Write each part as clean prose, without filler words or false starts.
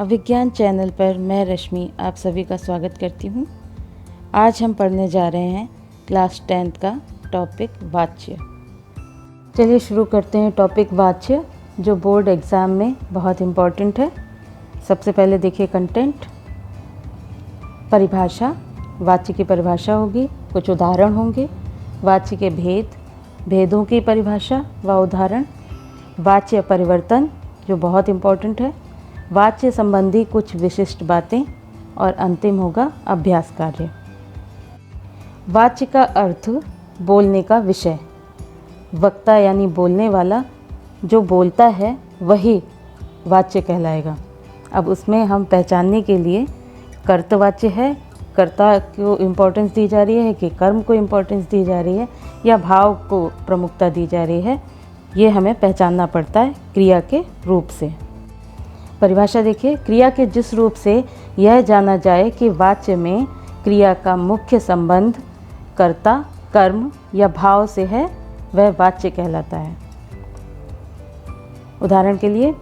अभिज्ञान channel पर मैं रश्मि आप सभी का स्वागत करती हूँ। आज हम पढ़ने जा रहे हैं क्लास 10th का टॉपिक वाच्य। चलिए शुरू करते हैं टॉपिक वाच्य, जो बोर्ड एग्ज़ाम में बहुत इम्पॉर्टेंट है। सबसे पहले देखिए कंटेंट, परिभाषा, वाच्य की परिभाषा होगी, कुछ उदाहरण होंगे, वाच्य के भेदों की परिभाषा व उदाहरण, वाच्य परिवर्तन जो बहुत इम्पॉर्टेंट है, वाच्य संबंधी कुछ विशिष्ट बातें और अंतिम होगा अभ्यास कार्य। वाच्य का अर्थ बोलने का विषय, वक्ता यानी बोलने वाला जो बोलता है वही वाच्य कहलाएगा। अब उसमें हम पहचानने के लिए कर्तवाच्य है, कर्ता को इम्पोर्टेंस दी जा रही है कि कर्म को इम्पोर्टेंस दी जा रही है या भाव को प्रमुखता दी जा रही है, ये हमें पहचानना पड़ता है क्रिया के रूप से। परिभाषा देखिए, क्रिया के जिस रूप से यह जाना जाए कि वाच्य में क्रिया का मुख्य संबंध कर्ता, कर्म या भाव से है, वह वाच्य कहलाता है। उदाहरण के लिए,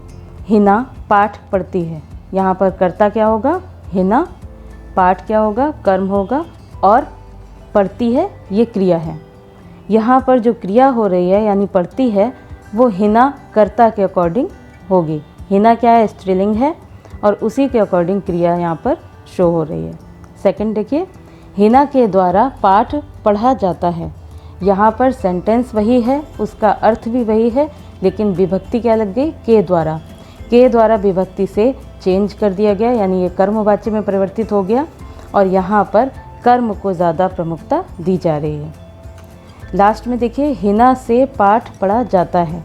हिना पाठ पढ़ती है, यहाँ पर कर्ता क्या होगा? हिना। पाठ क्या होगा? कर्म होगा। और पढ़ती है ये क्रिया है। यहाँ पर जो क्रिया हो रही है यानी पढ़ती है, वो हिना कर्ता के अकॉर्डिंग होगी। हिना क्या है? स्त्रीलिंग है और उसी के अकॉर्डिंग क्रिया यहाँ पर शो हो रही है। सेकंड देखिए, हिना के द्वारा पाठ पढ़ा जाता है। यहाँ पर सेंटेंस वही है, उसका अर्थ भी वही है, लेकिन विभक्ति क्या लग गई? के द्वारा। के द्वारा विभक्ति से चेंज कर दिया गया, यानी ये कर्मवाच्य में परिवर्तित हो गया और यहाँ पर कर्म को ज़्यादा प्रमुखता दी जा रही है। लास्ट में देखिए, हिना से पाठ पढ़ा जाता है।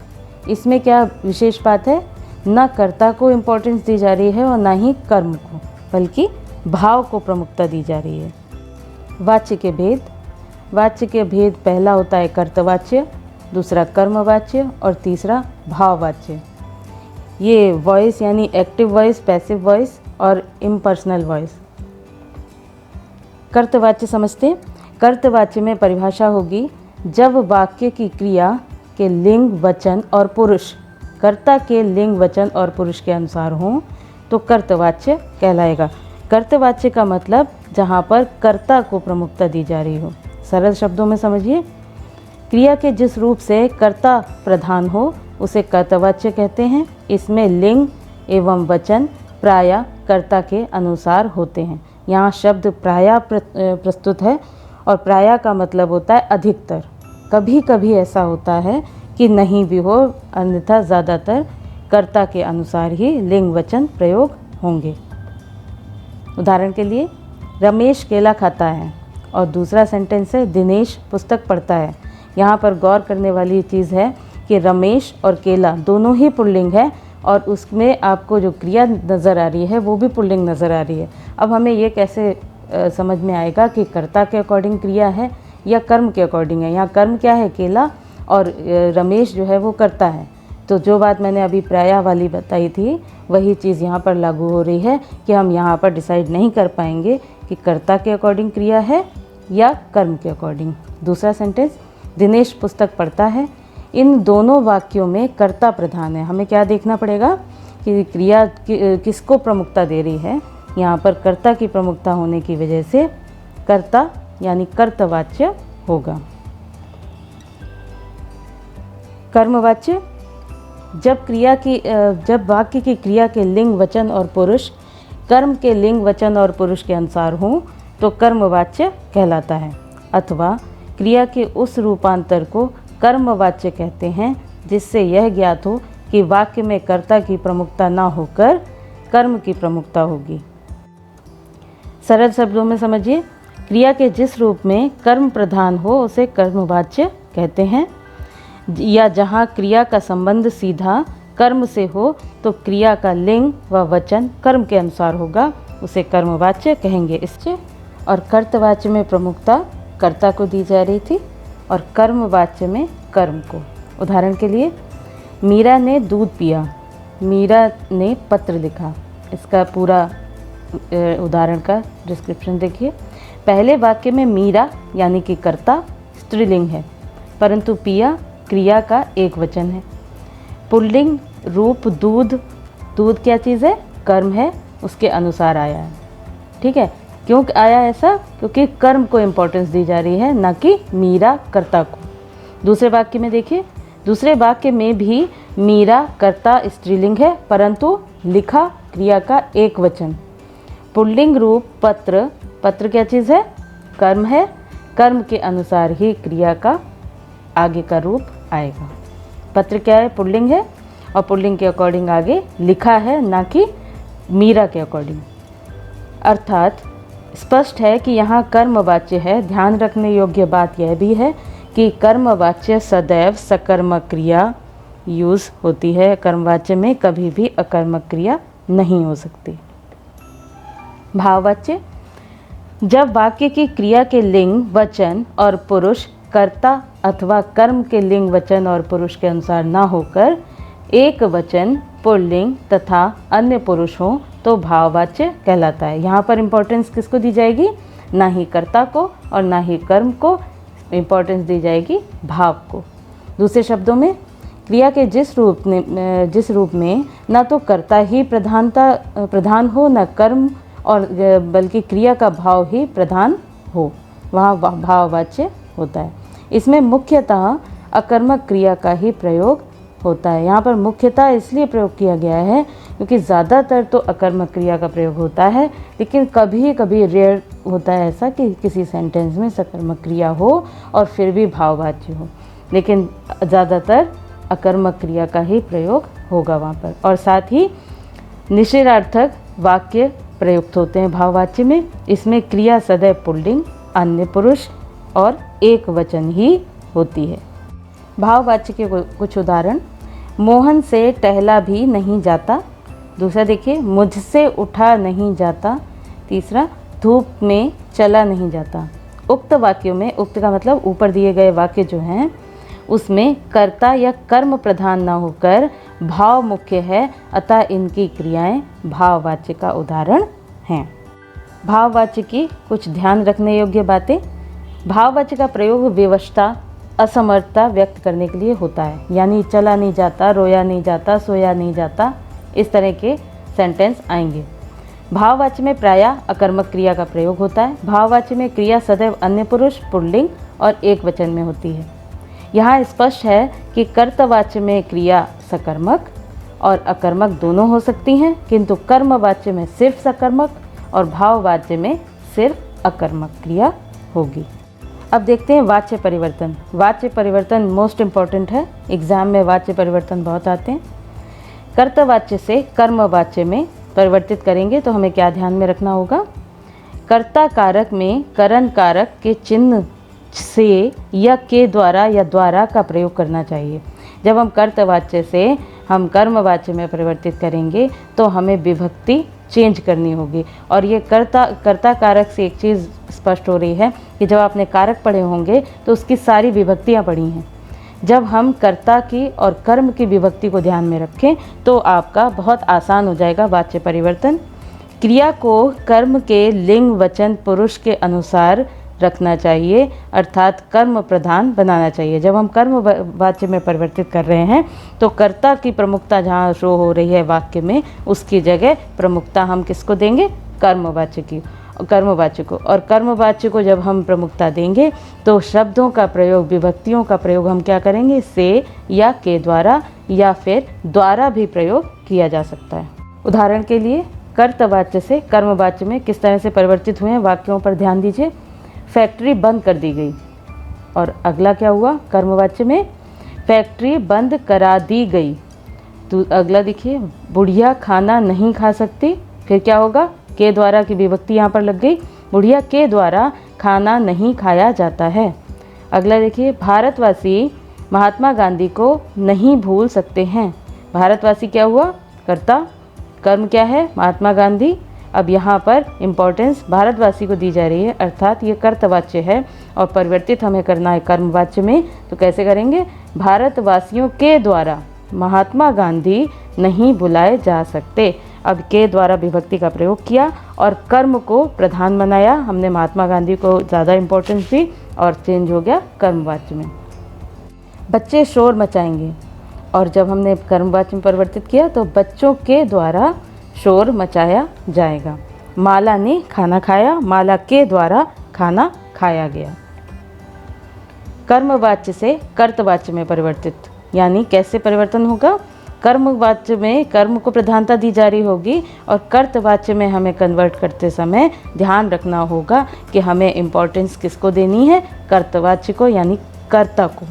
इसमें क्या विशेष बात है? न कर्ता को इम्पोर्टेंस दी जा रही है और ना ही कर्म को, बल्कि भाव को प्रमुखता दी जा रही है। वाच्य के भेद, वाच्य के भेद पहला होता है कर्तवाच्य, दूसरा कर्मवाच्य और तीसरा भाववाच्य। ये वॉइस यानी एक्टिव वॉइस, पैसिव वॉइस और इम्पर्सनल वॉइस। कर्तवाच्य समझते हैं। कर्तवाच्य में परिभाषा होगी, जब वाक्य की क्रिया के लिंग, वचन और पुरुष कर्ता के लिंग, वचन और पुरुष के अनुसार हों तो कर्तवाच्य कहलाएगा। कर्तवाच्य का मतलब जहाँ पर कर्ता को प्रमुखता दी जा रही हो। सरल शब्दों में समझिए, क्रिया के जिस रूप से कर्ता प्रधान हो उसे कर्तवाच्य कहते हैं। इसमें लिंग एवं वचन प्रायः कर्ता के अनुसार होते हैं। यहाँ शब्द प्रायः प्रस्तुत है और प्रायः का मतलब होता है अधिकतर। कभी कभी ऐसा होता है कि नहीं भी हो, अन्यथा ज़्यादातर कर्ता के अनुसार ही लिंग वचन प्रयोग होंगे। उदाहरण के लिए, रमेश केला खाता है और दूसरा सेंटेंस है दिनेश पुस्तक पढ़ता है। यहाँ पर गौर करने वाली चीज़ है कि रमेश और केला दोनों ही पुल्लिंग है और उसमें आपको जो क्रिया नज़र आ रही है वो भी पुल्लिंग नज़र आ रही है। अब हमें ये कैसे समझ में आएगा कि कर्ता के अकॉर्डिंग क्रिया है या कर्म के अकॉर्डिंग है? यहाँ कर्म क्या है? केला, और रमेश जो है वो करता है। तो जो बात मैंने अभी प्रायः वाली बताई थी वही चीज़ यहाँ पर लागू हो रही है कि हम यहाँ पर डिसाइड नहीं कर पाएंगे कि कर्ता के अकॉर्डिंग क्रिया है या कर्म के अकॉर्डिंग। दूसरा सेंटेंस, दिनेश पुस्तक पढ़ता है। इन दोनों वाक्यों में कर्ता प्रधान है। हमें क्या देखना पड़ेगा कि क्रिया किसको प्रमुखता दे रही है। यहाँ पर कर्ता की प्रमुखता होने की वजह से कर्ता यानी कर्तवाच्य होगा। कर्मवाच्य, जब वाक्य की क्रिया के लिंग, वचन और पुरुष कर्म के लिंग, वचन और पुरुष के अनुसार हों तो कर्मवाच्य कहलाता है, अथवा क्रिया के उस रूपांतर को कर्मवाच्य कहते हैं जिससे यह ज्ञात हो कि वाक्य में कर्ता की प्रमुखता न होकर कर्म की प्रमुखता होगी। सरल शब्दों में समझिए, क्रिया के जिस रूप में कर्म प्रधान हो उसे कर्मवाच्य कहते हैं, या जहाँ क्रिया का संबंध सीधा कर्म से हो तो क्रिया का लिंग व वचन कर्म के अनुसार होगा, उसे कर्मवाच्य कहेंगे। इससे और कर्तवाच्य में प्रमुखता कर्ता को दी जा रही थी और कर्मवाच्य में कर्म को। उदाहरण के लिए, मीरा ने दूध पिया, मीरा ने पत्र लिखा। इसका पूरा उदाहरण का डिस्क्रिप्शन देखिए। पहले वाक्य में मीरा यानी कि कर्ता स्त्रीलिंग है, परंतु पिया क्रिया का एक वचन है। पुल्लिंग रूप दूध, दूध क्या चीज़ है? कर्म है उसके अनुसार आया है। ठीक है, क्यों आया ऐसा? क्योंकि कर्म को इम्पोर्टेंस दी जा रही है, ना कि मीरा कर्ता को। दूसरे वाक्य में देखिए, दूसरे वाक्य में भी मीरा कर्ता स्त्रीलिंग है, परंतु लिखा क्रिया का एक वचन। पुल्लिंग रूप पत्र, पत्र क्या चीज़ है? कर्म है। कर्म के अनुसार ही क्रिया का आगे का रूप आएगा। पत्र क्या है? पुल्लिंग है, और पुल्लिंग के अकॉर्डिंग आगे लिखा है, ना कि मीरा के अकॉर्डिंग। अर्थात स्पष्ट है कि यहाँ कर्मवाच्य है। ध्यान रखने योग्य बात यह भी है कि कर्मवाच्य सदैव सकर्मक क्रिया यूज़ होती है। कर्मवाच्य में कभी भी अकर्मक क्रिया नहीं हो सकती। भाववाच्य, जब वाक्य की क्रिया के लिंग, वचन और पुरुष कर्ता अथवा कर्म के लिंग, वचन और पुरुष के अनुसार ना होकर एक वचन, पुल्लिंग तथा अन्य पुरुष हो तो भाववाच्य कहलाता है। यहाँ पर इम्पोर्टेंस किसको दी जाएगी? ना ही कर्ता को और ना ही कर्म को, इम्पोर्टेंस दी जाएगी भाव को। दूसरे शब्दों में, क्रिया के जिस रूप में ना तो कर्ता ही प्रधान हो, न कर्म, और बल्कि क्रिया का भाव ही प्रधान हो, वहाँ भाववाच्य होता है। इसमें मुख्यतः अकर्मक क्रिया का ही प्रयोग होता है। यहाँ पर मुख्यतः इसलिए प्रयोग किया गया है क्योंकि ज़्यादातर तो अकर्मक क्रिया का प्रयोग होता है, लेकिन कभी कभी रेयर होता है ऐसा कि किसी सेंटेंस में सकर्मक क्रिया हो और फिर भी भाववाच्य हो, लेकिन ज़्यादातर अकर्मक क्रिया का ही प्रयोग होगा वहाँ पर। और साथ ही निषेधार्थक वाक्य प्रयुक्त होते हैं भाववाच्य में। इसमें क्रिया सदैव पुल्लिंग, अन्य पुरुष और एक वचन ही होती है। भाववाच्य के कुछ उदाहरण, मोहन से टहला भी नहीं जाता। दूसरा देखिए, मुझसे उठा नहीं जाता। तीसरा, धूप में चला नहीं जाता। उक्त वाक्यों में, उक्त का मतलब ऊपर दिए गए वाक्य जो हैं उसमें कर्ता या कर्म प्रधान न होकर भाव मुख्य है, अतः इनकी क्रियाएं भाववाच्य का उदाहरण हैं। भाववाच्य की कुछ ध्यान रखने योग्य बातें। भाववाच्य का प्रयोग विवशता, असमर्थता व्यक्त करने के लिए होता है, यानी चला नहीं जाता, रोया नहीं जाता, सोया नहीं जाता, इस तरह के सेंटेंस आएंगे। भाववाच्य में प्रायः अकर्मक क्रिया का प्रयोग होता है। भाववाच्य में क्रिया सदैव अन्य पुरुष, पुल्लिंग और एक वचन में होती है। यहाँ स्पष्ट है कि कर्तवाच्य में क्रिया सकर्मक और अकर्मक दोनों हो सकती हैं, किंतु कर्मवाच्य में सिर्फ सकर्मक और भाववाच्य में सिर्फ अकर्मक क्रिया होगी। अब देखते हैं वाच्य परिवर्तन। वाच्य परिवर्तन मोस्ट इम्पॉर्टेंट है, एग्जाम में वाच्य परिवर्तन बहुत आते हैं। कर्तवाच्य से कर्मवाच्य में परिवर्तित करेंगे तो हमें क्या ध्यान में रखना होगा? कर्ता कारक में करण कारक के चिन्ह से या के द्वारा या द्वारा का प्रयोग करना चाहिए। जब हम कर्तवाच्य से हम कर्मवाच्य में परिवर्तित करेंगे तो हमें विभक्ति चेंज करनी होगी। और ये कर्ता कारक से एक चीज़ स्पष्ट हो रही है कि जब आपने कारक पढ़े होंगे तो उसकी सारी विभक्तियाँ पढ़ी हैं। जब हम कर्ता की और कर्म की विभक्ति को ध्यान में रखें तो आपका बहुत आसान हो जाएगा वाच्य परिवर्तन। क्रिया को कर्म के लिंग, वचन, पुरुष के अनुसार रखना चाहिए, अर्थात कर्म प्रधान बनाना चाहिए। जब हम कर्म वाच्य में परिवर्तित कर रहे हैं तो कर्ता की प्रमुखता जहाँ शो हो रही है वाक्य में, उसकी जगह प्रमुखता हम किसको देंगे? कर्मवाच्य को। और कर्मवाच्य को जब हम प्रमुखता देंगे तो शब्दों का प्रयोग, विभक्तियों का प्रयोग हम क्या करेंगे? से या के द्वारा या फिर द्वारा भी प्रयोग किया जा सकता है। उदाहरण के लिए कर्तवाच्य से कर्मवाच्य में किस तरह से परिवर्तित हुए हैं वाक्यों पर ध्यान दीजिए। फैक्ट्री बंद कर दी गई, और अगला क्या हुआ? कर्मवाच्य में फैक्ट्री बंद करा दी गई। तो अगला देखिए, बुढ़िया खाना नहीं खा सकती, फिर क्या होगा? के द्वारा की विभक्ति यहाँ पर लग गई, बुढ़िया के द्वारा खाना नहीं खाया जाता है। अगला देखिए, भारतवासी महात्मा गांधी को नहीं भूल सकते हैं। भारतवासी क्या हुआ? कर्ता, कर्म क्या है? महात्मा गांधी। अब यहाँ पर इम्पोर्टेंस भारतवासी को दी जा रही है, अर्थात ये कर्तवाच्य है और परिवर्तित हमें करना है कर्मवाच्य में। तो कैसे करेंगे? भारतवासियों के द्वारा महात्मा गांधी नहीं बुलाए जा सकते। अब के द्वारा विभक्ति का प्रयोग किया और कर्म को प्रधान बनाया हमने, महात्मा गांधी को ज़्यादा इम्पोर्टेंस दी और चेंज हो गया कर्मवाच्य में। बच्चे शोर मचाएंगे, और जब हमने कर्मवाच्य में परिवर्तित किया तो बच्चों के द्वारा शोर मचाया जाएगा। माला ने खाना खाया, माला के द्वारा खाना खाया गया। कर्मवाच्य से कर्तवाच्य में परिवर्तित, यानी कैसे परिवर्तन होगा? कर्मवाच्य में कर्म को प्रधानता दी जा रही होगी और कर्तवाच्य में हमें कन्वर्ट करते समय ध्यान रखना होगा कि हमें इम्पोर्टेंस किसको देनी है? कर्तवाच्य को, यानी कर्ता को।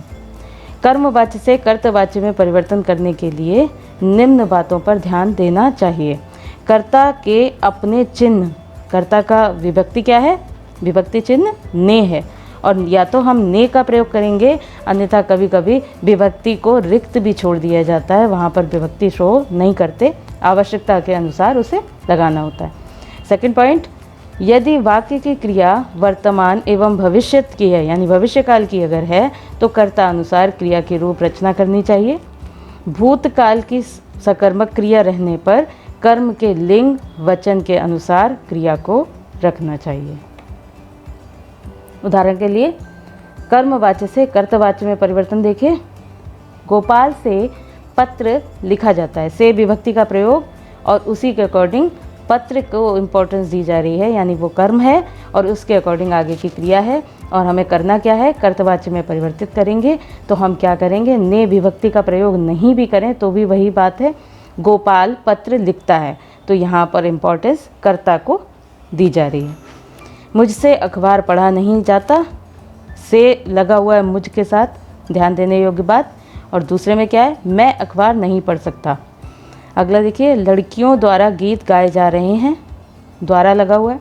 कर्मवाच्य से कर्तवाच्य में परिवर्तन करने के लिए निम्न बातों पर ध्यान देना चाहिए। कर्ता के अपने चिन्ह, कर्ता का विभक्ति क्या है? विभक्ति चिन्ह ने है, और या तो हम ने का प्रयोग करेंगे, अन्यथा कभी कभी विभक्ति को रिक्त भी छोड़ दिया जाता है, वहाँ पर विभक्ति शो नहीं करते, आवश्यकता के अनुसार उसे लगाना होता है। सेकंड पॉइंट, यदि वाक्य की क्रिया वर्तमान एवं भविष्यत की है, यानी भविष्यकाल की अगर है, तो कर्ता अनुसार क्रिया की रूप रचना करनी चाहिए। भूतकाल की सकर्मक क्रिया रहने पर कर्म के लिंग वचन के अनुसार क्रिया को रखना चाहिए। उदाहरण के लिए कर्मवाच्य से कर्तवाच्य में परिवर्तन देखिए। गोपाल से पत्र लिखा जाता है, से विभक्ति का प्रयोग, और उसी के अकॉर्डिंग पत्र को इम्पोर्टेंस दी जा रही है, यानी वो कर्म है और उसके अकॉर्डिंग आगे की क्रिया है, और हमें करना क्या है? कर्तवाच्य में परिवर्तित करेंगे। तो हम क्या करेंगे? ने विभक्ति का प्रयोग नहीं भी करें तो भी वही बात है, गोपाल पत्र लिखता है, तो यहाँ पर इम्पोर्टेंस कर्ता को दी जा रही है। मुझसे अखबार पढ़ा नहीं जाता, से लगा हुआ है मुझ के साथ, ध्यान देने योग्य बात। और दूसरे में क्या है? मैं अखबार नहीं पढ़ सकता। अगला देखिए, लड़कियों द्वारा गीत गाए जा रहे हैं, द्वारा लगा हुआ है,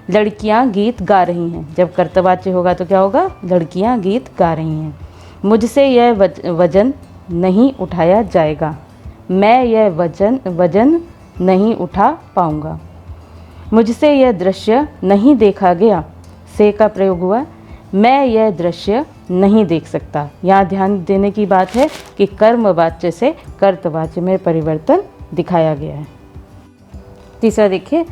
लड़कियां गीत गा रही हैं। जब कर्तवाच्य होगा तो क्या होगा? लड़कियां गीत गा रही हैं। मुझसे यह वजन नहीं उठाया जाएगा, मैं यह वजन नहीं उठा पाऊँगा। मुझसे यह दृश्य नहीं देखा गया, से का प्रयोग हुआ, मैं यह दृश्य नहीं देख सकता। यहाँ ध्यान देने की बात है कि कर्मवाच्य से कर्तवाच्य में परिवर्तन दिखाया गया है। तीसरा देखिए,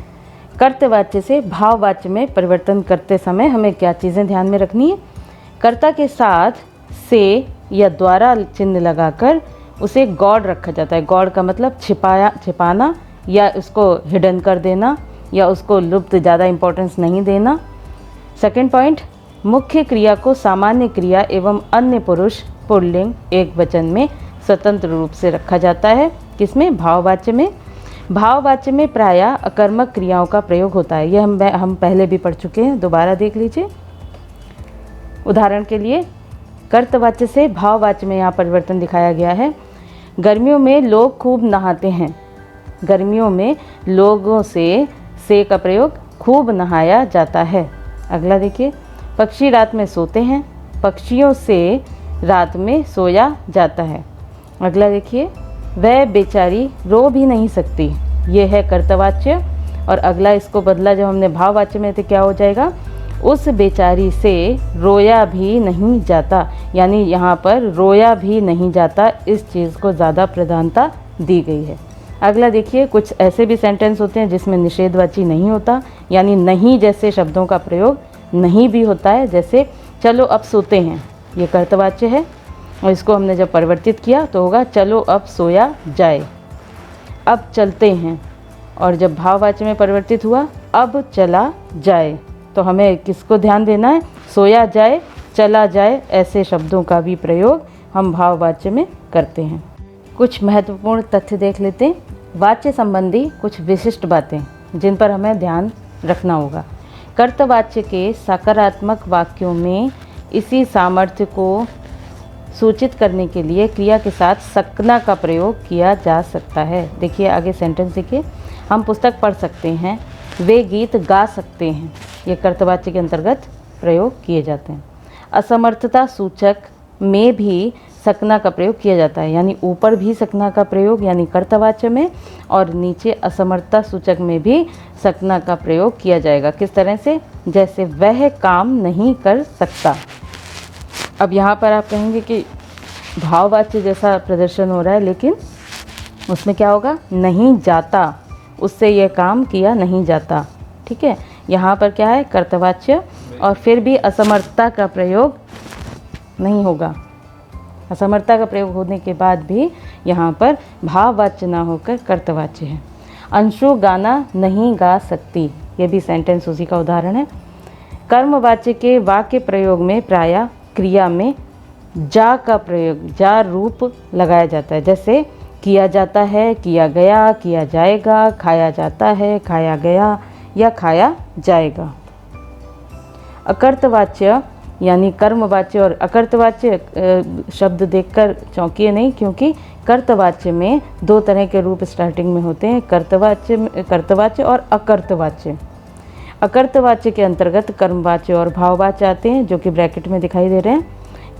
कर्तवाच्य से भाववाच्य में परिवर्तन करते समय हमें क्या चीज़ें ध्यान में रखनी है? कर्ता के साथ से या द्वारा चिन्ह लगाकर उसे गॉड रखा जाता है। गॉड का मतलब छिपाना या उसको हिडन कर देना या उसको लुप्त, ज़्यादा इम्पोर्टेंस नहीं देना। सेकंड पॉइंट, मुख्य क्रिया को सामान्य क्रिया एवं अन्य पुरुष पुल्लिंग एक वचन में स्वतंत्र रूप से रखा जाता है। किसमें? भाववाच्य में। भाववाच्य में प्रायः अकर्मक क्रियाओं का प्रयोग होता है, यह हम पहले भी पढ़ चुके हैं, दोबारा देख लीजिए। उदाहरण के लिए कर्तवाच्य से भाववाच्य में यहाँ परिवर्तन दिखाया गया है। गर्मियों में लोग खूब नहाते हैं, गर्मियों में लोगों से का प्रयोग खूब नहाया जाता है। अगला देखिए, पक्षी रात में सोते हैं, पक्षियों से रात में सोया जाता है। अगला देखिए, वह बेचारी रो भी नहीं सकती, ये है कर्तवाच्य। और अगला इसको बदला जब हमने भाववाच्य में, तो क्या हो जाएगा? उस बेचारी से रोया भी नहीं जाता, यानी यहाँ पर रोया भी नहीं जाता, इस चीज़ को ज़्यादा प्रधानता दी गई है। अगला देखिए, कुछ ऐसे भी सेंटेंस होते हैं जिसमें निषेधवाची नहीं होता, यानी नहीं जैसे शब्दों का प्रयोग नहीं भी होता है। जैसे चलो अब सोते हैं, ये कर्तवाच्य है, और इसको हमने जब परिवर्तित किया तो होगा चलो अब सोया जाए। अब चलते हैं, और जब भाववाच्य में परिवर्तित हुआ अब चला जाए, तो हमें किसको ध्यान देना है? सोया जाए, चला जाए, ऐसे शब्दों का भी प्रयोग हम भाववाच्य में करते हैं। कुछ महत्वपूर्ण तथ्य देख लेते हैं। वाच्य संबंधी कुछ विशिष्ट बातें जिन पर हमें ध्यान रखना होगा। कर्तवाच्य के सकारात्मक वाक्यों में इसी सामर्थ्य को सूचित करने के लिए क्रिया के साथ सकना का प्रयोग किया जा सकता है। देखिए आगे सेंटेंस देखिए, हम पुस्तक पढ़ सकते हैं, वे गीत गा सकते हैं, ये कर्तवाच्य के अंतर्गत प्रयोग किए जाते हैं। असमर्थता सूचक में भी सकना का प्रयोग किया जाता है, यानी ऊपर भी सकना का प्रयोग यानी कर्तवाच्य में, और नीचे असमर्थता सूचक में भी सकना का प्रयोग किया जाएगा। किस तरह से? जैसे वह काम नहीं कर सकता। अब यहाँ पर आप कहेंगे कि भाववाच्य जैसा प्रदर्शन हो रहा है, लेकिन उसमें क्या होगा? नहीं जाता, उससे यह काम किया नहीं जाता। ठीक है, यहाँ पर क्या है? कर्तवाच्य, और फिर भी असमर्थता का प्रयोग नहीं होगा। असमर्थता का प्रयोग होने के बाद भी यहाँ पर भाववाच्य ना होकर कर्तवाच्य है। अंशु गाना नहीं गा सकती, ये भी सेंटेंस उसी का उदाहरण है। कर्मवाच्य के वाक्य प्रयोग में प्रायः क्रिया में जा का प्रयोग, जा रूप लगाया जाता है, जैसे किया जाता है, किया गया, किया जाएगा, खाया जाता है, खाया गया या खाया जाएगा। अकर्तवाच्य यानी कर्मवाच्य और अकर्तवाच्य शब्द देखकर चौंकिए नहीं, क्योंकि कर्तवाच्य में दो तरह के रूप स्टार्टिंग में होते हैं, कर्तवाच्य और अकर्तवाच्य। अकर्तवाच्य के अंतर्गत कर्मवाच्य और भाववाच्य आते हैं, जो कि ब्रैकेट में दिखाई दे रहे हैं,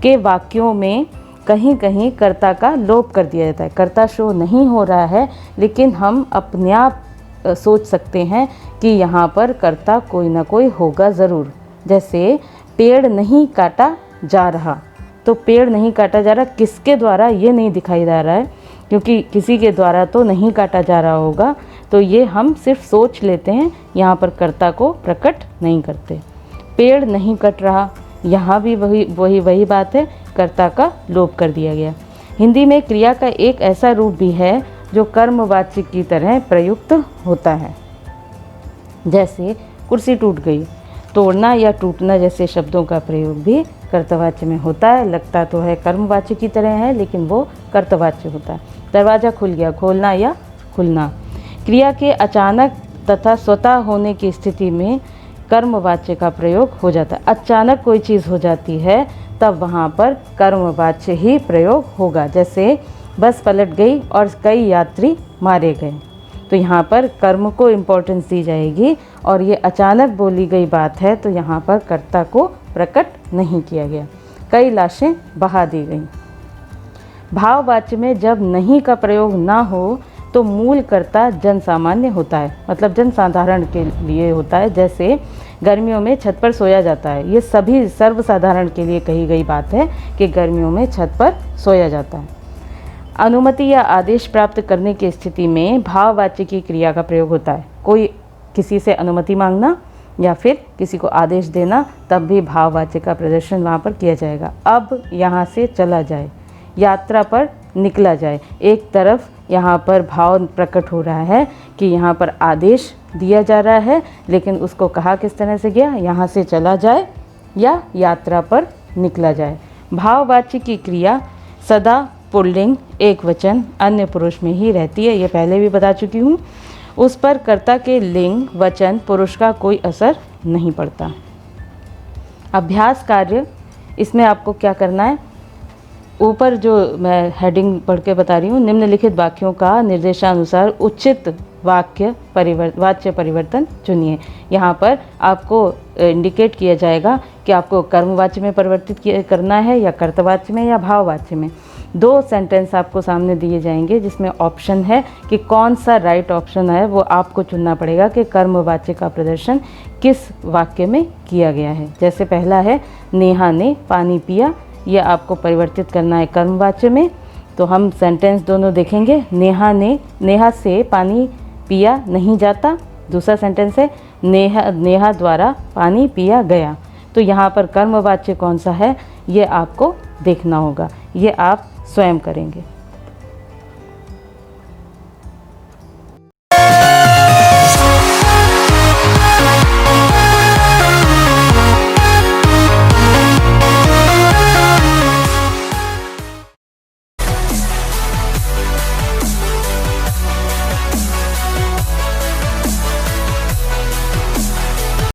के वाक्यों में कहीं कहीं कर्ता का लोप कर दिया जाता है। कर्ता शो नहीं हो रहा है, लेकिन हम अपने आप सोच सकते हैं कि यहाँ पर कर्ता कोई ना कोई होगा ज़रूर। जैसे पेड़ नहीं काटा जा रहा, तो पेड़ नहीं काटा जा रहा किसके द्वारा ये नहीं दिखाई दे रहा है, क्योंकि किसी के द्वारा तो नहीं काटा जा रहा होगा, तो ये हम सिर्फ सोच लेते हैं, यहाँ पर कर्ता को प्रकट नहीं करते। पेड़ नहीं कट रहा, यहाँ भी वही बात है, कर्ता का लोप कर दिया गया। हिंदी में क्रिया का एक ऐसा रूप भी है जो कर्मवाच्य की तरह प्रयुक्त होता है, जैसे कुर्सी टूट गई। तोड़ना या टूटना जैसे शब्दों का प्रयोग भी कर्तवाच्य में होता है। लगता तो है कर्मवाच्य की तरह है, लेकिन वो कर्तवाच्य होता है। दरवाज़ा खुल गया, खोलना या खुलना। क्रिया के अचानक तथा स्वतः होने की स्थिति में कर्मवाच्य का प्रयोग हो जाता है। अचानक कोई चीज़ हो जाती है तब वहाँ पर कर्मवाच्य ही प्रयोग होगा, जैसे बस पलट गई और कई यात्री मारे गए, तो यहाँ पर कर्म को इम्पोर्टेंस दी जाएगी, और ये अचानक बोली गई बात है तो यहाँ पर कर्ता को प्रकट नहीं किया गया। कई लाशें बहा दी गईं। भाववाच्य में जब नहीं का प्रयोग ना हो तो मूल कर्ता जनसामान्य होता है, मतलब जनसाधारण के लिए होता है। जैसे गर्मियों में छत पर सोया जाता है, ये सभी सर्वसाधारण के लिए कही गई बात है कि गर्मियों में छत पर सोया जाता है। अनुमति या आदेश प्राप्त करने की स्थिति में भाववाच्य की क्रिया का प्रयोग होता है। कोई किसी से अनुमति मांगना या फिर किसी को आदेश देना, तब भी भाववाच्य का प्रदर्शन वहाँ पर किया जाएगा। अब यहाँ से चला जाए, यात्रा पर निकला जाए। एक तरफ यहाँ पर भाव प्रकट हो रहा है कि यहाँ पर आदेश दिया जा रहा है, लेकिन उसको कहा किस तरह से गया, यहाँ से चला जाए या यात्रा पर निकला जाए। भाववाच्य की क्रिया सदा पुल्लिंग, एक वचन, अन्य पुरुष में ही रहती है, ये पहले भी बता चुकी हूँ। उस पर कर्ता के लिंग, वचन, पुरुष का कोई असर नहीं पड़ता। अभ्यास कार्य, इसमें आपको क्या करना है, ऊपर जो मैं हेडिंग पढ़ के बता रही हूँ, निम्नलिखित वाक्यों का निर्देशानुसार उचित वाच्य परिवर्तन चुनिए। यहाँ पर आपको इंडिकेट किया जाएगा कि आपको कर्मवाच्य में परिवर्तित करना है या कर्तवाच्य में या भाववाच्य में। दो सेंटेंस आपको सामने दिए जाएंगे जिसमें ऑप्शन है कि कौन सा राइट ऑप्शन है, वो आपको चुनना पड़ेगा कि कर्मवाच्य का प्रदर्शन किस वाक्य में किया गया है। जैसे पहला है नेहा ने पानी पिया, ये आपको परिवर्तित करना है कर्मवाच्य में। तो हम सेंटेंस दोनों देखेंगे। नेहा से पानी पिया नहीं जाता। दूसरा सेंटेंस है नेहा द्वारा पानी पिया गया। तो यहाँ पर कर्मवाच्य कौन सा है ये आपको देखना होगा, ये आप स्वयं करेंगे।